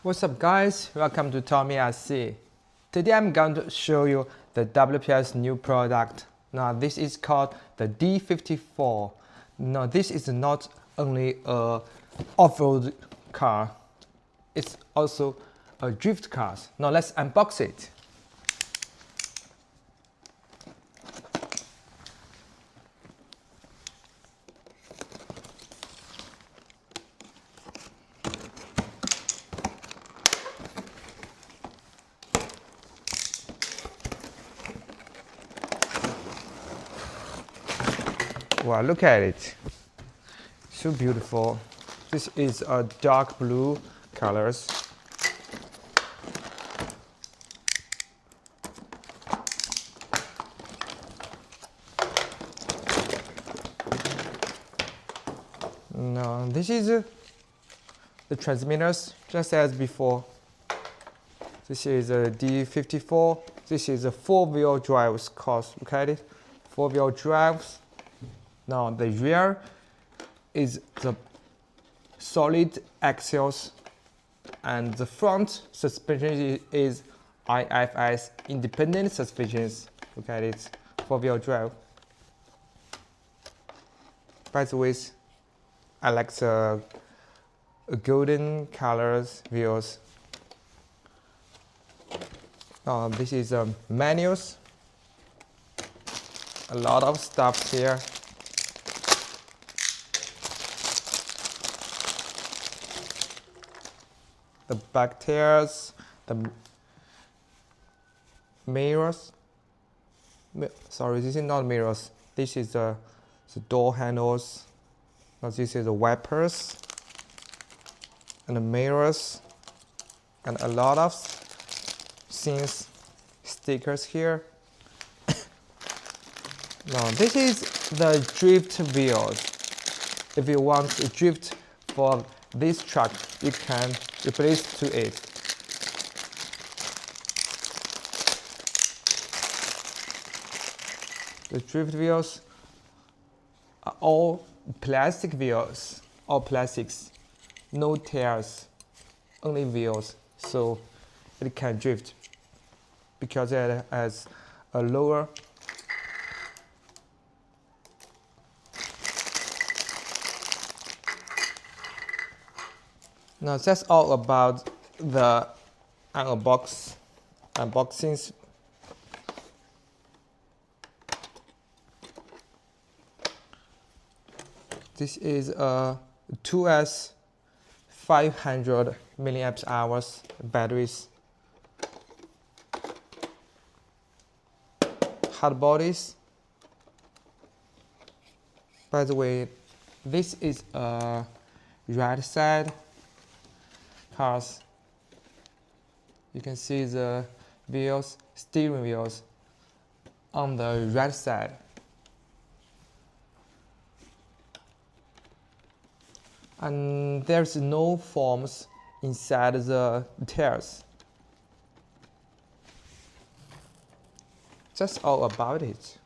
What's up guys, welcome to Tommy RC. Today I'm going to show you the WPL's new product. Now this is called the D54. Now this is not only a off-road car, it's also a drift car. Now let's unbox it. Wow, look at it. So beautiful. This is a dark blue colors. Now this is the transmitters, just as before. This is a D54. This is a four-wheel drive cars. Look at it. Four-wheel drives. Now the rear is the solid axles, and the front suspension is IFS independent suspensions. Look at it, four-wheel drive. By the way, I like the golden colors wheels. Now this is manuals. A lot of stuff here. The back tires, the mirrors. Sorry, this is not mirrors. This is the door handles. Now this is the wipers and the mirrors, and a lot of things, stickers here. Now this is the drift wheels. If you want to drift for this truck, you can replace to it. The drift wheels are all plastic wheels, all plastics, no tires, only wheels, so it can drift because it has a lower Now that's all about the unboxings. This is a 2S 500 milliamp hours batteries. Hard bodies. By the way, this is a right side cars. You can see the wheels, steering wheels on the right side. And there's no foams inside the tires. That's all about it.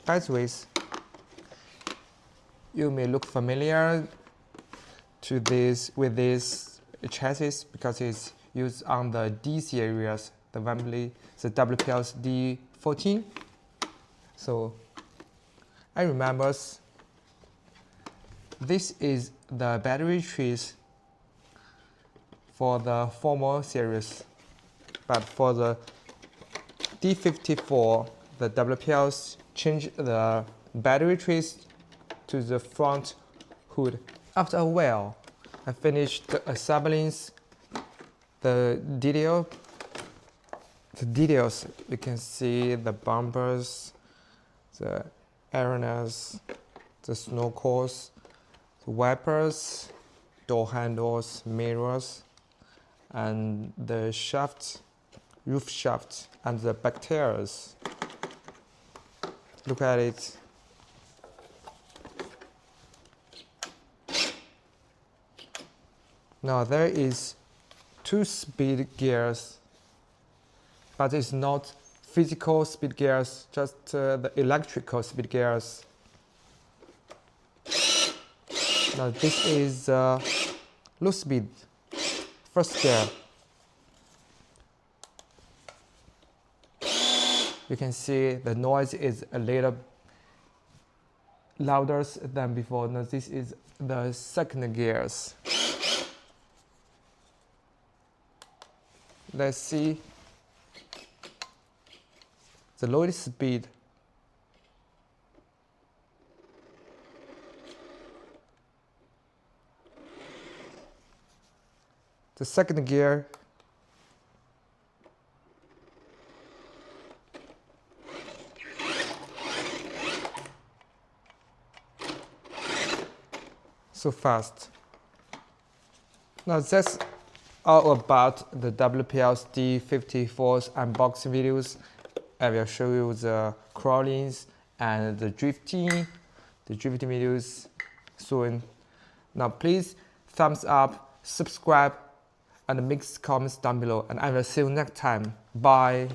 By the way, you may look familiar with this chassis because it's used on the D series, the WPL's D14. So I remember this is the battery trees for the former series, but for the D54, the WPL's changed the battery trees to the front hood. After a while, I finished the assemblies, the details. You can see the bumpers, the arenas, the snorkels, the wipers, door handles, mirrors, and the shaft, roof shaft, and the back tires. Look at it. Now there is 2 speed gears, but it's not physical speed gears, just the electrical speed gears. Now this is low speed, first gear. You can see the noise is a little louder than before. Now this is the second gears. Let's see the lowest speed. The second gear. So fast. Now that's all about the WPL's D54's unboxing videos. I will show you the crawlings and the drifting videos soon. Now please thumbs up, subscribe, and make comments down below, and I will see you next time. Bye.